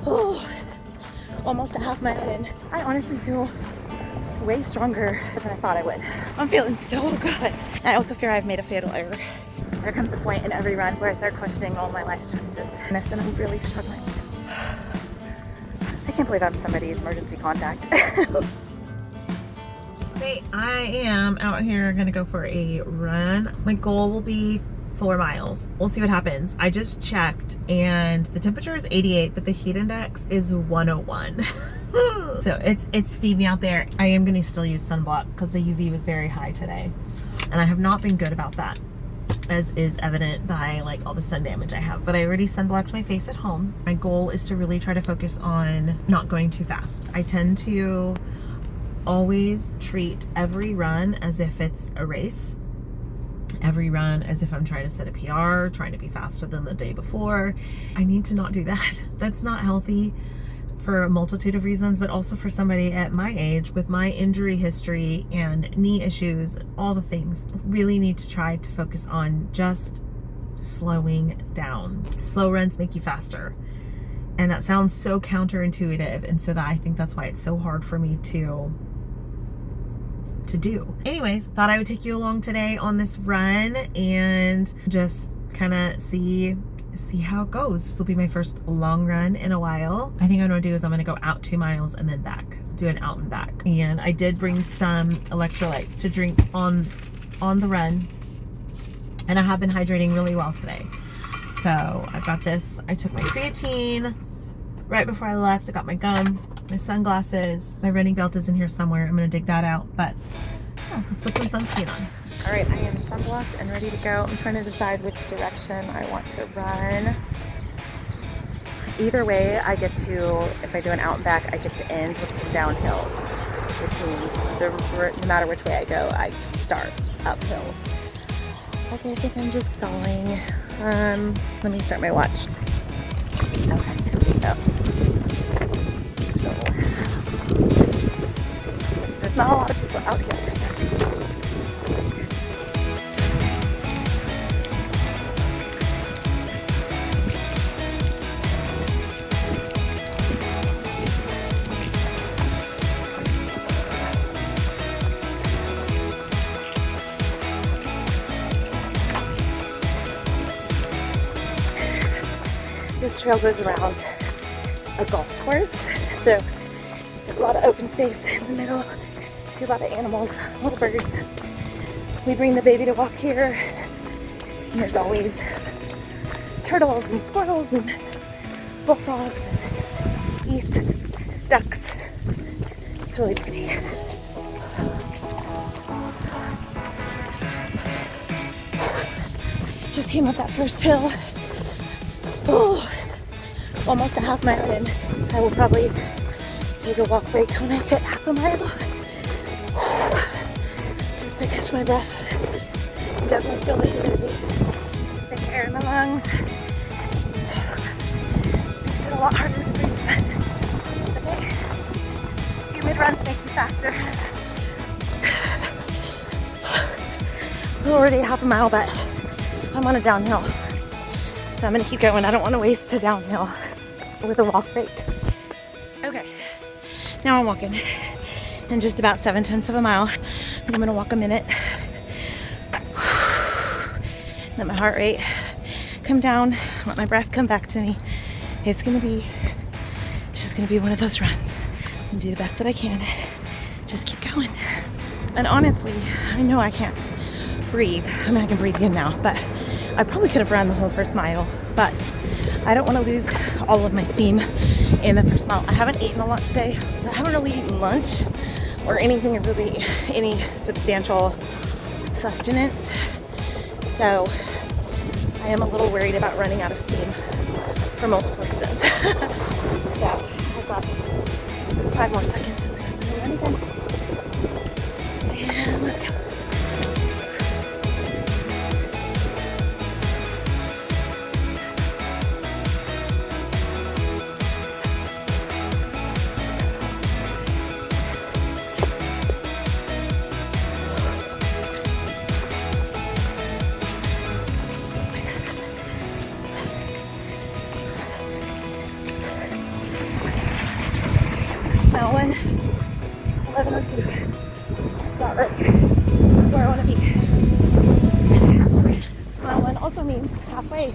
Oh, almost a half mile in. I honestly feel way stronger than I thought I would. I'm feeling so good. I also fear I've made a fatal error. There comes a point in every run where I start questioning all my life choices. And I'm really struggling. I can't believe I'm somebody's emergency contact. Okay, I am out here gonna go for a run. My goal will be 4 miles. We'll see what happens. I just checked and the temperature is 88, but the heat index is 101. So it's steamy out there. I am gonna still use sunblock because the UV was very high today. And I have not been good about that, as is evident by like all the sun damage I have. But I already sunblocked my face at home. My goal is to really try to focus on not going too fast. I tend to always treat every run as if it's a race. Every run as if I'm trying to set a PR, trying to be faster than the day before. I need to not do that. That's not healthy for a multitude of reasons, but also for somebody at my age with my injury history and knee issues, all the things. Really need to try to focus on just slowing down. Slow runs make you faster. And that sounds so counterintuitive. And so that I think that's why it's so hard for me to do. Anyways, thought I would take you along today on this run and just kind of see how it goes. This will be my first long run in a while. I think what I'm gonna do is I'm gonna go out 2 miles and then back, do an out and back. And I did bring some electrolytes to drink on the run, and I have been hydrating really well today. So I've got this. I took my creatine right before I left. I got my gum, my sunglasses, my running belt is in here somewhere. I'm gonna dig that out, but yeah, let's put some sunscreen on. All right, I am sunblocked and ready to go. I'm trying to decide which direction I want to run. Either way, I get to, if I do an out and back, I get to end with some downhills, which means no matter which way I go, I start uphill. Okay, I think I'm just stalling. Let me start my watch. Okay, here we go. There's not a lot of people out here for some reason. This trail goes around a golf course, so there's a lot of open space in the middle. See a lot of animals, little birds. We bring the baby to walk here, and there's always turtles and squirrels and bullfrogs and geese, ducks. It's really pretty. Just came up that first hill. Oh, almost a half mile in. I will probably take a walk break when I hit half a mile, just to catch my breath. Definitely feel the humidity, the air in my lungs. Makes it a lot harder to breathe, but it's okay. Humid runs make you faster. Already half a mile, but I'm on a downhill. So I'm gonna keep going. I don't want to waste a downhill with a walk break. Okay, now I'm walking in just about 7/10 of a mile. I think I'm gonna walk a minute. Let my heart rate come down, let my breath come back to me. It's just gonna be one of those runs. I'm gonna do the best that I can. Just keep going. And honestly, I know I can't breathe. I mean, I can breathe again now, but I probably could have run the whole first mile, but I don't want to lose all of my steam in the first mile. I haven't eaten a lot today. I haven't really eaten lunch or anything of really any substantial sustenance. So I am a little worried about running out of steam for multiple reasons. So I've got 5 more seconds and then I'm gonna run again. And let's go. 102. That's about right where I want to be. Mile 1 also means halfway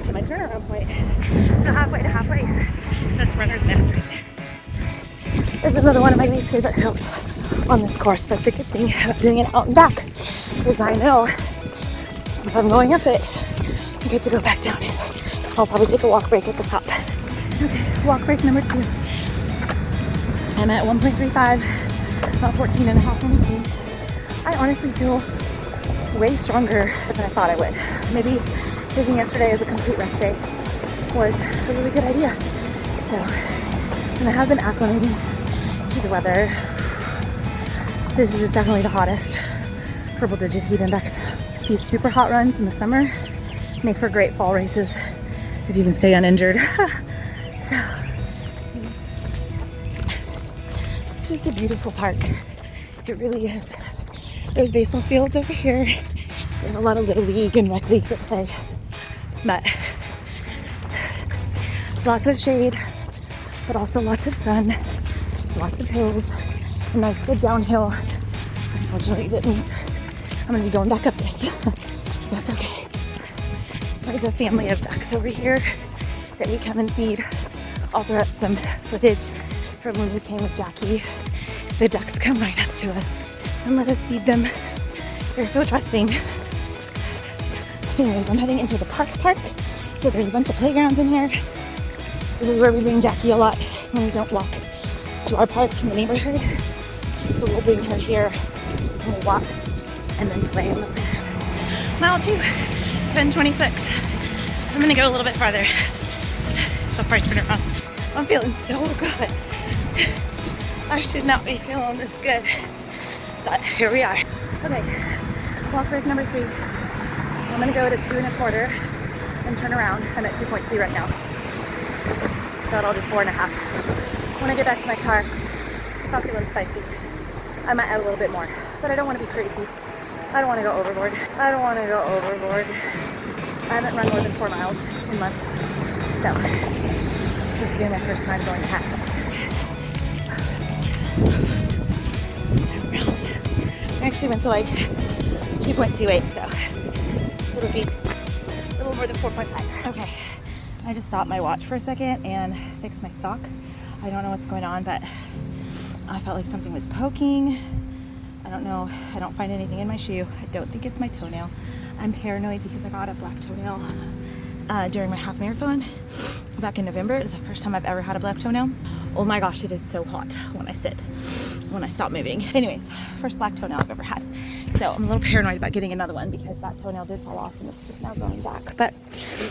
to my turnaround point. So halfway to halfway, that's runner's end right there. There's another one of my least favorite hills on this course, but the good thing about doing it out and back is I know since I'm going up it, I get to go back down it. I'll probably take a walk break at the top. Okay, walk break number 2. I'm at 1.35, about 14 and a half minutes in. I honestly feel way stronger than I thought I would. Maybe taking yesterday as a complete rest day was a really good idea. So, and I have been acclimating to the weather. This is just definitely the hottest triple digit heat index. These super hot runs in the summer make for great fall races if you can stay uninjured. So, it's just a beautiful park. It really is. There's baseball fields over here. We have a lot of little league and rec leagues that play. But lots of shade, but also lots of sun, lots of hills, a nice good downhill. Unfortunately, that means I'm gonna be going back up this. That's okay. There's a family of ducks over here that we come and feed. I'll throw up some footage from when we came with Jackie. The ducks come right up to us and let us feed them. They're so trusting. Anyways, I'm heading into the park. So there's a bunch of playgrounds in here. This is where we bring Jackie a lot when we don't walk to our park in the neighborhood. But we'll bring her here and we'll walk and then play a little bit. Mile 2, 10:26. I'm gonna go a little bit farther before I turn around. I'm feeling so good. I should not be feeling this good, but here we are. Okay, walk break number 3. I'm gonna go to 2 1/4 and turn around. I'm at 2.2 right now, so I'll do 4 1/2. When I get back to my car, if I'm feeling spicy, I might add a little bit more, but I don't want to be crazy. I don't want to go overboard. I haven't run more than 4 miles in months, so this will be my first time going past that. Turn around. I actually went to like 2.28, so it'll be a little more than 4.5. Okay, I just stopped my watch for a second and fixed my sock. I don't know what's going on, but I felt like something was poking. I don't know. I don't find anything in my shoe. I don't think it's my toenail. I'm paranoid because I got a black toenail during my half marathon back in November. It's the first time I've ever had a black toenail. Oh my gosh, it is so hot when I stop moving. Anyways, first black toenail I've ever had. So I'm a little paranoid about getting another one because that toenail did fall off and it's just now growing back. But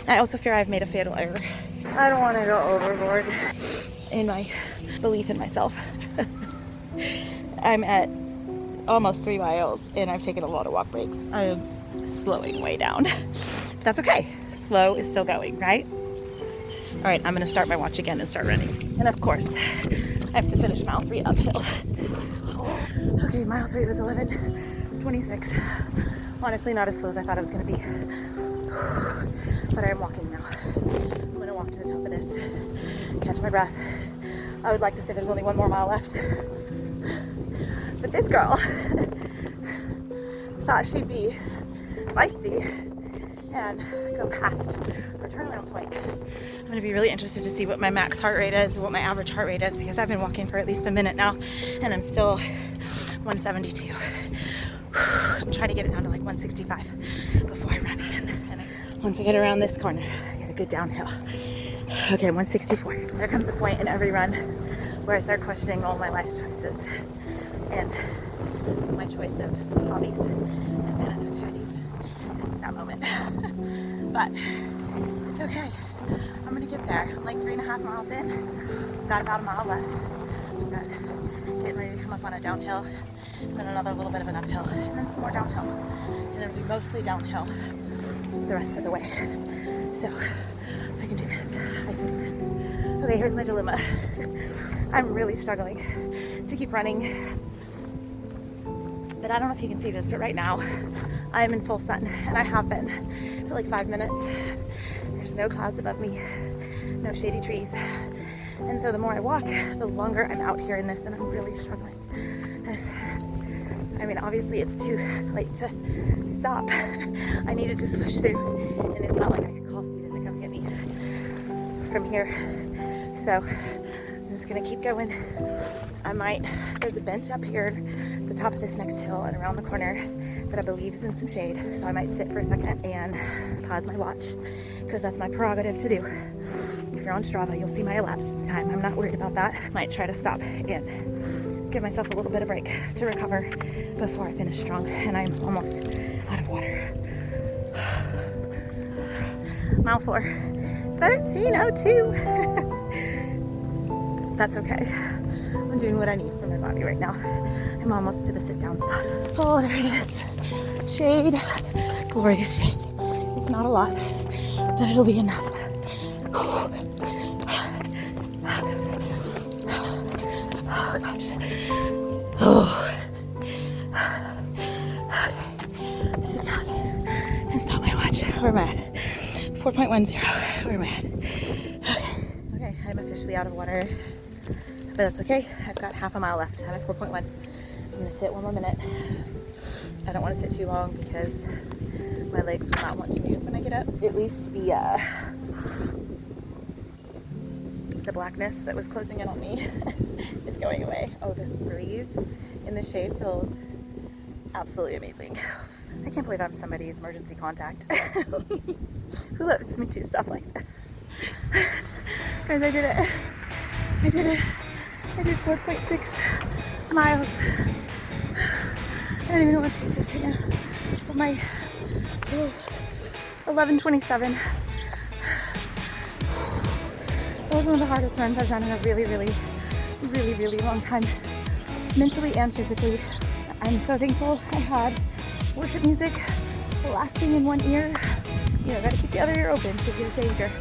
I also fear I've made a fatal error. I don't want to go overboard in my belief in myself. I'm at almost 3 miles and I've taken a lot of walk breaks. I'm slowing way down. That's okay. Slow is still going, right? All right, I'm gonna start my watch again and start running. And of course, I have to finish mile 3 uphill. Okay, mile 3 was 11:26. Honestly, not as slow as I thought it was gonna be. But I am walking now. I'm gonna walk to the top of this, catch my breath. I would like to say there's only 1 more mile left. But this girl thought she'd be feisty and go past her turnaround point. I'm gonna be really interested to see what my max heart rate is, what my average heart rate is, because I've been walking for at least a minute now and I'm still 172. I'm trying to get it down to like 165 before I run in. And once I get around this corner, I get a good downhill. Okay, 164. There comes a point in every run where I start questioning all my life choices and my choice of hobbies and fitness activities. This is that moment. But it's okay. I'm gonna get there. I'm like 3.5 miles in. Got about a mile left. I'm getting ready to come up on a downhill, and then another little bit of an uphill, and then some more downhill. And it'll be mostly downhill the rest of the way. So I can do this. I can do this. Okay, here's my dilemma. I'm really struggling to keep running. But I don't know if you can see this, but right now I am in full sun, and I have been for like 5 minutes. There's no clouds above me, no shady trees. And so the more I walk, the longer I'm out here in this, and I'm really struggling promise. I mean, obviously it's too late to stop. I need to just push through, and it's not like I could call students to come get me from here. So I'm just gonna keep going. There's a bench up here at the top of this next hill and around the corner that I believe is in some shade. So I might sit for a second and pause my watch, because that's my prerogative to do. If you're on Strava, you'll see my elapsed time. I'm not worried about that. Might try to stop and give myself a little bit of break to recover before I finish strong. And I'm almost out of water. Mile 4, 13:02. That's okay. I'm doing what I need for my body right now. I'm almost to the sit down spot. Oh, there it is. Shade. Glorious shade. It's not a lot, but it'll be enough. Oh gosh. Oh. Sit down and stop my watch. Where am I at? 4.10. Where am I at? Okay, I'm officially out of water, but that's okay. I've got half a mile left. I'm at 4.1. I'm gonna sit one more minute. I don't want to sit too long because my legs will not want to move when I get up. At least the blackness that was closing in on me is going away. Oh, this breeze in the shade feels absolutely amazing. I can't believe I'm somebody's emergency contact. Who lets me do stuff like this? Guys, I did it. I did it. I did 4.6 miles. I don't even know what pace is right now. But my 11:27. That was one of the hardest runs I've done in a really long time, mentally and physically. I'm so thankful I had worship music blasting in one ear. You know, gotta keep the other ear open to get danger.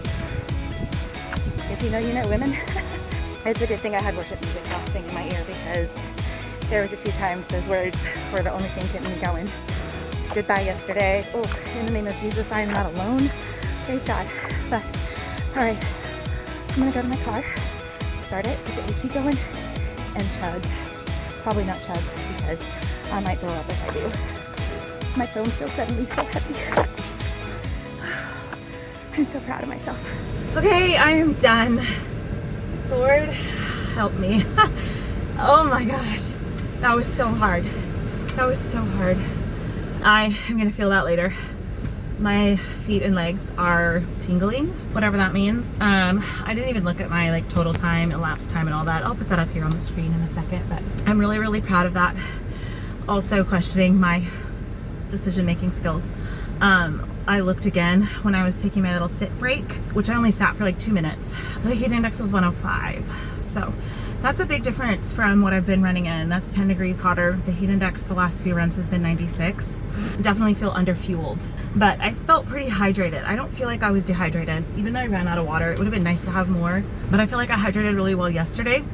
If you know, you know, women. It's a good thing I had worship music blasting in my ear, because there was a few times those words were the only thing keeping me going. Goodbye yesterday. Oh, in the name of Jesus, I am not alone. Praise God. But, all right, I'm gonna go to my car, start it, get the AC going, and chug. Probably not chug, because I might throw up if I do. My phone feels suddenly so heavy. I'm so proud of myself. Okay, I am done. Lord, help me. Oh my gosh, that was so hard. That was so hard. I am gonna feel that later. My feet and legs are tingling, whatever that means. I didn't even look at my total time, elapsed time and all that. I'll put that up here on the screen in a second, but I'm really proud of that. Also questioning my decision-making skills. I looked again when I was taking my little sit break, which I only sat for 2 minutes. The heat index was 105. So that's a big difference from what I've been running in. That's 10 degrees hotter. The heat index the last few runs has been 96. Definitely feel under-fueled, but I felt pretty hydrated. I don't feel like I was dehydrated. Even though I ran out of water, it would have been nice to have more, but I feel like I hydrated really well yesterday.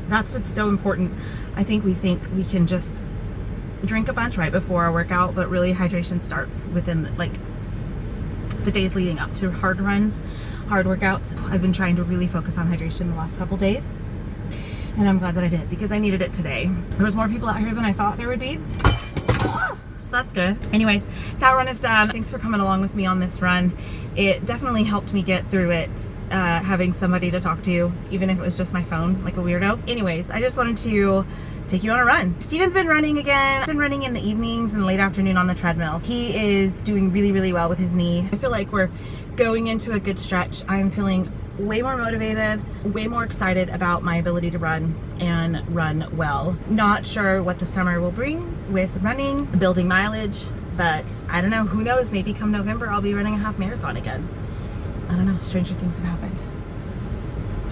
That's what's so important. I think we can just drink a bunch right before our workout, but really hydration starts within the days leading up to hard runs, hard workouts. I've been trying to really focus on hydration the last couple days, and I'm glad that I did, because I needed it today. There was more people out here than I thought there would be, so that's good. Anyways, that run is done. Thanks for coming along with me on this run. It definitely helped me get through it, having somebody to talk to, even if it was just my phone, like a weirdo. Anyways, I just wanted to take you on a run. Steven's been running again. He's been running in the evenings and late afternoon on the treadmills. He is doing really well with his knee. I feel like we're going into a good stretch. I'm feeling way more motivated, way more excited about my ability to run and run well. Not sure what the summer will bring with running, building mileage, but I don't know, who knows, maybe come November I'll be running a half marathon again. I don't know, stranger things have happened.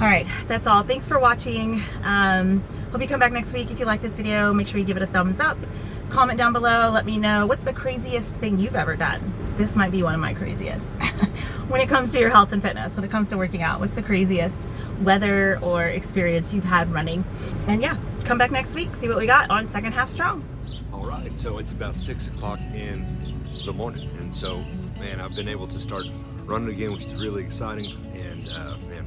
All right, that's all. Thanks for watching. Hope you come back next week. If you like this video, make sure you give it a thumbs up. Comment down below, let me know what's the craziest thing you've ever done. This might be one of my craziest. When it comes to your health and fitness, when it comes to working out, what's the craziest weather or experience you've had running? And yeah, come back next week, see what we got on Second Half Strong. All right, so it's about 6 o'clock in the morning, and so, man, I've been able to start running again, which is really exciting, and man,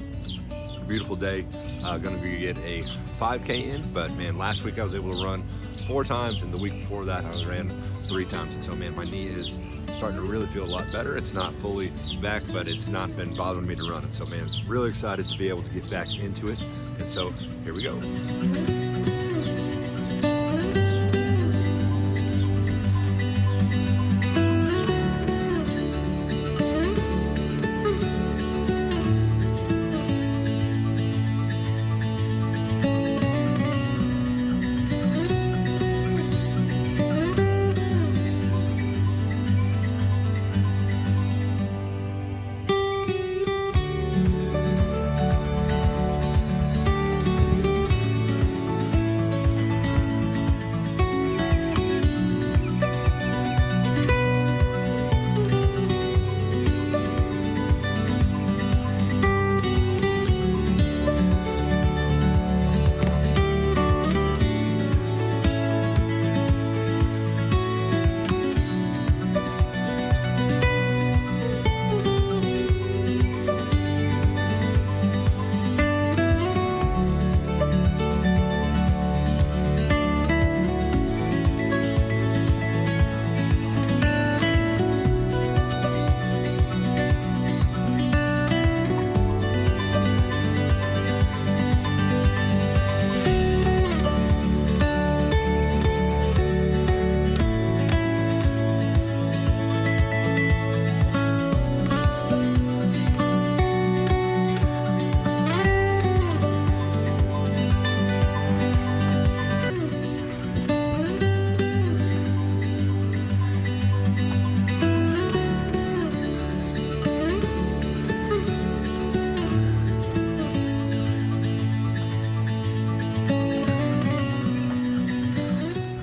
beautiful day. Gonna be get a 5K in, but man, last week I was able to run 4 times, and the week before that I ran 3 times. And so man, my knee is starting to really feel a lot better. It's not fully back, but it's not been bothering me to run. And so man, really excited to be able to get back into it. And so here we go.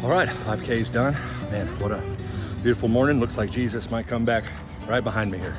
All right, 5K's done. Man, what a beautiful morning. Looks like Jesus might come back right behind me here.